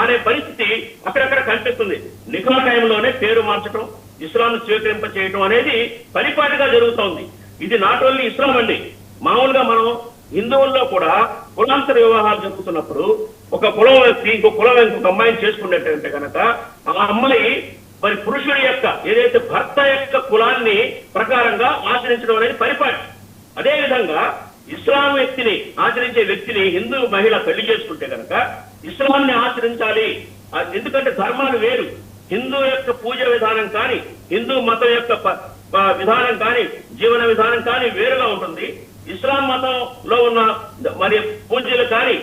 అనే పరిస్థితి అక్కడక్కడ కనిపిస్తుంది. నికా టైంలోనే పేరు మార్చడం, ఇస్లాంను స్వీకరింప చేయడం అనేది పరిపాటిగా జరుగుతోంది. ఇది నాట్ ఓన్లీ ఇస్లాం అండి, మామూలుగా మనం హిందువుల్లో కూడా కులాంతర వివాహాలు జరుగుతున్నప్పుడు ఒక కులం వ్యక్తి ఇంకో కులం ఇంకొక అమ్మాయిని చేసుకున్నట్టంటే కనుక ఆ అమ్మాయి మరి పురుషుడి యొక్క ఏదైతే భర్త యొక్క కులాన్ని ప్రకారంగా ఆచరించడం అనేది పరిపాటి. అదేవిధంగా ఇస్లాం వ్యక్తిని ఆచరించే వ్యక్తిని హిందూ మహిళ పెళ్లి చేసుకుంటే కనుక ఇస్లాంని ఆచరించాలి. ఎందుకంటే ధర్మాలు వేరు, హిందూ యొక్క పూజ విధానం కానీ హిందూ మతం యొక్క విధానం కానీ జీవన విధానం కానీ వేరుగా ఉంటుంది. ఇస్లాం మతంలో ఉన్న మరి పూజలు కానీ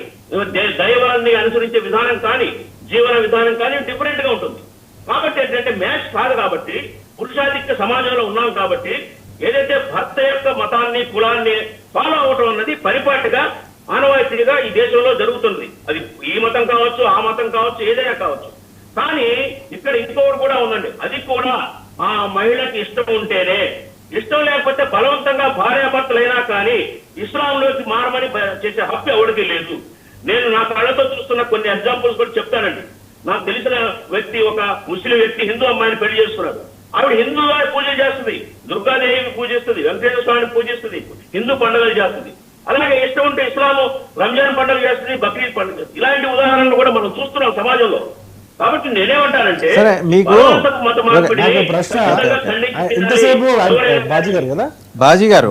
దైవాన్ని అనుసరించే విధానం కానీ జీవన విధానం కానీ డిఫరెంట్ గా ఉంటుంది. కాబట్టి ఏంటంటే మ్యాచ్ కాదు. కాబట్టి పురుషాధిక్య సమాజంలో ఉన్నాం కాబట్టి ఏదైతే భర్త యొక్క మతాన్ని కులాన్ని ఫాలో అవటం అన్నది పరిపాటిగా ఆనవాయితీగా ఈ దేశంలో జరుగుతుంది. అది ఈ మతం కావచ్చు, ఆ మతం కావచ్చు, ఏదైనా కావచ్చు. కానీ ఇక్కడ ఇంకొకటి కూడా ఉందండి, అది కూడా ఆ మహిళకి ఇష్టం ఉంటేనే, ఇష్టం లేకపోతే బలవంతంగా భార్యాభర్తలైనా కానీ ఇస్లాంలోకి మారమని చేసే హక్కు ఎవరికి లేదు. నేను నా కళ్ళతో చూస్తున్న కొన్ని ఎగ్జాంపుల్స్ కూడా చెప్తానండి. నాకు తెలిసిన వ్యక్తి ఒక ముస్లిం వ్యక్తి హిందూ అమ్మాయిని పెళ్లి చేస్తున్నాడు. ఆవిడ హిందూ వారి పూజలు చేస్తుంది, దుర్గాదేవిని పూజిస్తుంది, వెంకటేశ్వర స్వామిని పూజిస్తుంది, హిందూ పండుగలు చేస్తుంది. అలాగే ఇష్టం ఉంటే ఇస్లాము రంజాన్ పండుగ చేస్తుంది, బక్రీద్ పండుగ చేస్తుంది. ఇలాంటి ఉదాహరణలు కూడా మనం చూస్తున్నాం సమాజంలో. కాబట్టి నేనేమంటానంటే మీకు ప్రశ్న ఇంతసేపు బాజీ గారు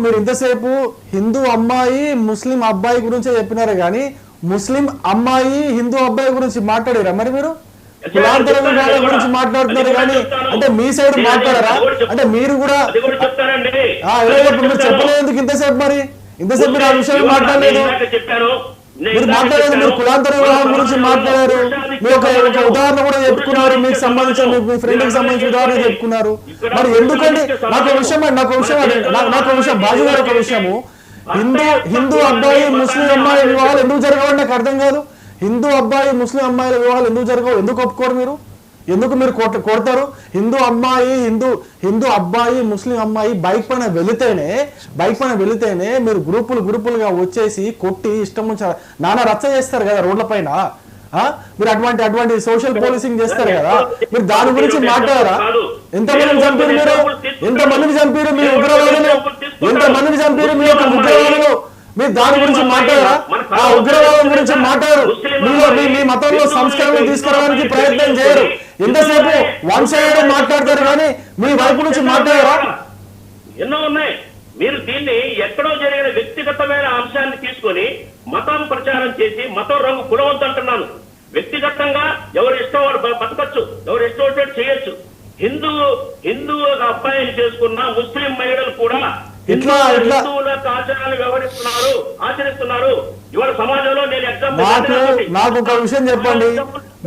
మీరు ఇంతసేపు హిందూ అమ్మాయి ముస్లిం అబ్బాయి గురించే చెప్పినారు కానీ ముస్లిం అమ్మాయి హిందూ అబ్బాయి గురించి మాట్లాడారా? మరి మీరు కులాంతర వివాహాల గురించి మాట్లాడుతున్నారు కానీ అంటే మీ సైడ్ మాట్లాడారా? అంటే మీరు కూడా చెప్పలేదు ఇంతసేపు, మరి ఇంతసేపు మీరు ఆ విషయం మాట్లాడలేదు. మీరు మాట్లాడలేదు, మీరు కులాంతర వివాహం గురించి మాట్లాడారు. మీరు ఒక ఉదాహరణ కూడా చెప్పుకున్నారు, మీకు సంబంధించిన మీ ఫ్రెండ్ కి సంబంధించిన ఉదాహరణ చెప్పుకున్నారు. మరి ఎందుకండి నాకు విషయం బాజీ గారు ఒక విషయము, హిందూ అబ్బాయి ముస్లిం అమ్మాయి వివాహాలు ఎందుకు జరగవని నాకు అర్థం కాదు. హిందూ అబ్బాయి ముస్లిం అమ్మాయిల వివాహాలు ఎందుకు జరగవు? ఎందుకు ఒప్పుకోరు మీరు? ఎందుకు మీరు కొడతారు? హిందూ అబ్బాయి ముస్లిం అమ్మాయి బైక్ పైన వెళితేనే మీరు గ్రూపులుగా వచ్చేసి కొట్టి ఇష్టం నానా రచ్చ చేస్తారు కదా రోడ్ల పైన. మీరు అటువంటి సోషల్ పోలీసింగ్ చేస్తారు కదా, మీరు దాని గురించి మాట్లాడారా? ఎంతమందిని చంపారు మీరు? ఎంతమందిని చంపారు మీ ఉగ్రవాదులు? ఎంతమందిని చంపారు మీ యొక్క ఉగ్రవాదులు? మీరు దాని గురించి మాట్లాడారా? ఆ ఉగ్రవాదం గురించి మాట్లాడరు. మీ మతంలో సంస్కరణలు తీసుకురావడానికి ప్రయత్నం చేయరు. ఎంతసేపు వన్ సైడ్ మాట్లాడతారు కానీ మీ వైపు నుంచి మాట్లాడారా? ఎన్నో ఉన్నాయి. మీరు దీన్ని ఎక్కడో జరిగిన వ్యక్తిగతమైన అంశాన్ని తీసుకొని మతం ప్రచారం చేసి మతం రంగు కులవద్దు అంటున్నాను. వ్యక్తిగతంగా ఎవరు ఇష్టం వాడు బతకచ్చు, ఎవరు ఇష్టం వచ్చేట్టు చేయొచ్చు. హిందూ అబ్బాయిని చేసుకున్న ముస్లిం మహిళలు కూడా హిందువుల ఆచరణలు ఆచరిస్తున్నారు. ఇవాళ సమాజంలో నేను నాకు ఒక విషయం చెప్పండి,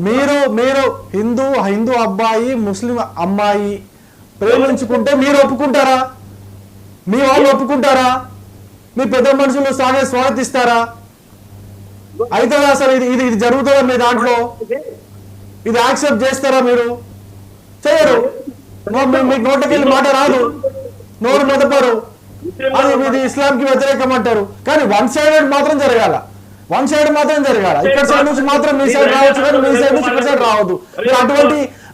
మీరు హిందూ అబ్బాయి ముస్లిం అమ్మాయి ప్రేమించుకుంటే మీరు ఒప్పుకుంటారా? మీ వాళ్ళు ఒప్పుకుంటారా? మీ పెద్ద మనుషులు స్వాగతిస్తారా? అయితే అసలు ఇది జరుగుతుందా మీ దాంట్లో? ఇది యాక్సెప్ట్ చేస్తారా? మీరు చేయరు. మీకు నోట్లకెళ్ళి మాట రాదు, నోరు మెదపరు. అది ఇది ఇస్లాంకి వ్యతిరేకం అంటారు. కానీ వన్ సైడ్ మాత్రం జరగాల. ఇక్కడ సైడ్ నుంచి మాత్రం మీ సైడ్ రావచ్చు, కానీ మీ సైడ్ నుంచి ఇక్కడ సైడ్ రావద్దు.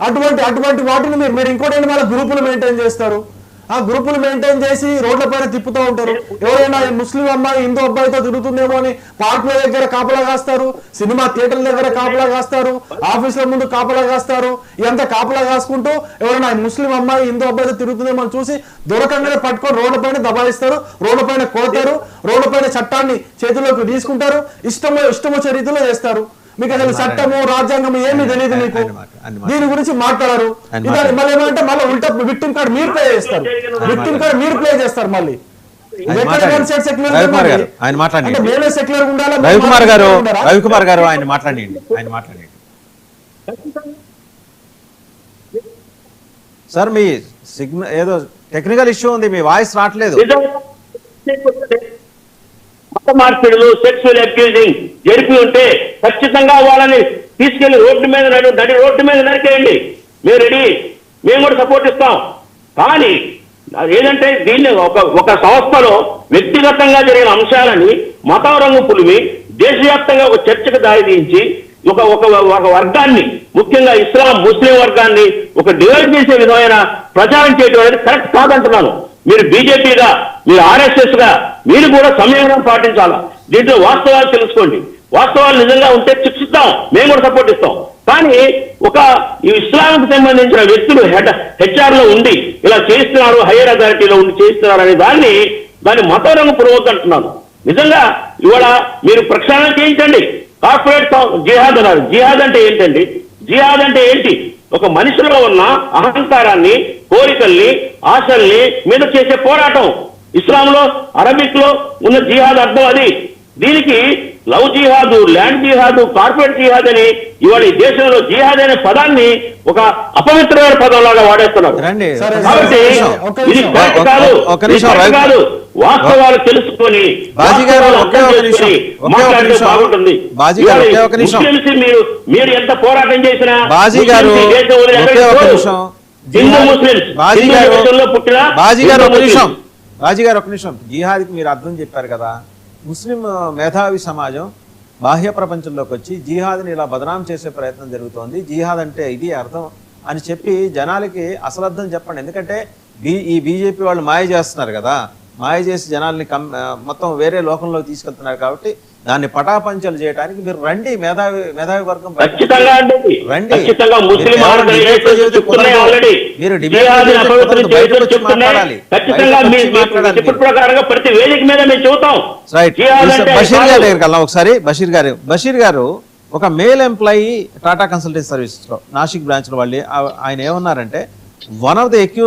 అటువంటి వాటిని మీరు ఇంకోటి మళ్ళీ గ్రూపులు మెయింటైన్ చేస్తారు. ఆ గ్రూపులు మెయింటైన్ చేసి రోడ్ల పైన తిప్పుతూ ఉంటారు. ఎవరైనా ముస్లిం అమ్మాయి హిందూ అబ్బాయితో తిరుగుతుందేమో అని పార్కుల దగ్గర కాపలా కాస్తారు, సినిమా థియేటర్ల దగ్గర కాపలా కాస్తారు, ఆఫీసుల ముందు కాపలా కాస్తారు. ఇదంతా కాపలా కాసుకుంటూ ఎవరైనా ముస్లిం అమ్మాయి హిందూ అబ్బాయితో తిరుగుతుందేమో అని చూసి దొరకంగానే పట్టుకొని రోడ్ల పైన దబాయిస్తారు, రోడ్ల పైన కొడతారు, రోడ్ల పైన చట్టాన్ని చేతిలోకి తీసుకుంటారు, ఇష్టమొచ్చే రీతిలో చేస్తారు. మీకు అసలు చట్టము రాజ్యాంగము ఏమీ తెలియదు, మీకు దీని గురించి మాట్లాడారు. మళ్ళీ ఏమంటే మళ్ళీ ఉల్టా విక్టిమ్ కార్డ్ మీరు ప్లే చేస్తారు. మళ్ళీ మేమే సెక్యులర్ ఉండాలి. రవికుమార్ గారు ఆయన మాట్లాడండి. సార్ మీ సిగ్నల్ ఏదో టెక్నికల్ ఇష్యూ ఉంది, మీ వాయిస్ రావట్లేదు. మత మార్పిడులు, సెక్సువల్ అబ్యూజింగ్ జరిపి ఉంటే ఖచ్చితంగా వాళ్ళని తీసుకెళ్లి రోడ్డు మీద నరికేయండి. మేము రెడీ, మేము కూడా సపోర్ట్ ఇస్తాం. కానీ ఏదంటే దీన్ని ఒక సంస్థలో వ్యక్తిగతంగా జరిగిన అంశాలని మతం రంగు పులిమి దేశవ్యాప్తంగా ఒక చర్చకు దారితీయించి ఒక ఒక ఒక వర్గాన్ని, ముఖ్యంగా ఇస్లాం ముస్లిం వర్గాన్ని ఒక డివైడ్ చేసే విధమైన ప్రచారం చేయడం అనేది కరెక్ట్ కాదంటున్నాను. మీరు బీజేపీగా, మీరు ఆర్ఎస్ఎస్ గా మీరు కూడా సంయమనం పాటించాలా. దీంట్లో వాస్తవాలు తెలుసుకోండి. వాస్తవాలు నిజంగా ఉంటే శిక్షిస్తాం, మేము కూడా సపోర్ట్ ఇస్తాం. కానీ ఒక ఈ ఇస్లాంకి సంబంధించిన వ్యక్తులు హెచ్ఆర్ లో ఉండి ఇలా చేస్తున్నారు, హైయర్ అథారిటీలో ఉండి చేస్తున్నారు అనే దాన్ని మత రంగు పురవద్దు అంటున్నాను. నిజంగా ఇవాళ మీరు ప్రక్షాళన చేయించండి. కార్పొరేట్ జిహాద్ అన్నారు. జిహాద్ అంటే ఏంటండి? జిహాద్ అంటే ఏంటి? ఒక మనిషిలో ఉన్న అహంకారాన్ని, కోరికల్ని, ఆశల్ని మీద చేసే పోరాటం. ఇస్లాంలో, అరబిక్ లో ఉన్న జిహాద్ అర్థం అది. దీనికి లవ్ జిహాద్, ల్యాండ్ జిహాద్, కార్పొరేట్ జిహాద్ అని ఇవాళ ఈ దేశంలో జిహాద్ అనే పదాన్ని ఒక అపవిత్రమైన పదంలాగా వాడేస్తున్నారు. రండి. కాబట్టి ఇది కరెక్ట్ కాదు, కాదు. వాస్తవాలు తెలుసుకొని బాగుంటుంది. మీరు ఎంత పోరాటం చేసినా బాజీ గారు హిందూ ముస్లిం పుట్టిన బాజీ గారు ఒక నిమిషం. జిహాద్కి మీరు అర్థం చెప్పారు కదా. ముస్లిం మేధావి సమాజం బాహ్య ప్రపంచంలోకి వచ్చి జిహాద్ని ఇలా బదనాం చేసే ప్రయత్నం జరుగుతోంది. జిహాద్ అంటే ఇది అర్థం అని చెప్పి జనాలకి అసలు అర్థం చెప్పండి. ఎందుకంటే ఈ బీజేపీ వాళ్ళు మాయ చేస్తున్నారు కదా, మాయ చేసి జనాల్ని మొత్తం వేరే లోకంలోకి తీసుకెళ్తున్నారు. కాబట్టి దాన్ని పటాపంచలు చేయడానికి మీరు రండి, మేధావి వర్గం రండి. మీరు బషీర్ గారి దగ్గరికి వెళ్దాం ఒకసారి. బషీర్ గారు ఒక male employee Tata consultancy services లో నాసిక్ బ్రాంచ్ లో వాళ్ళు ఆయన ఏమన్నారంటే, వన్ ఆఫ్ ద అక్యూజ్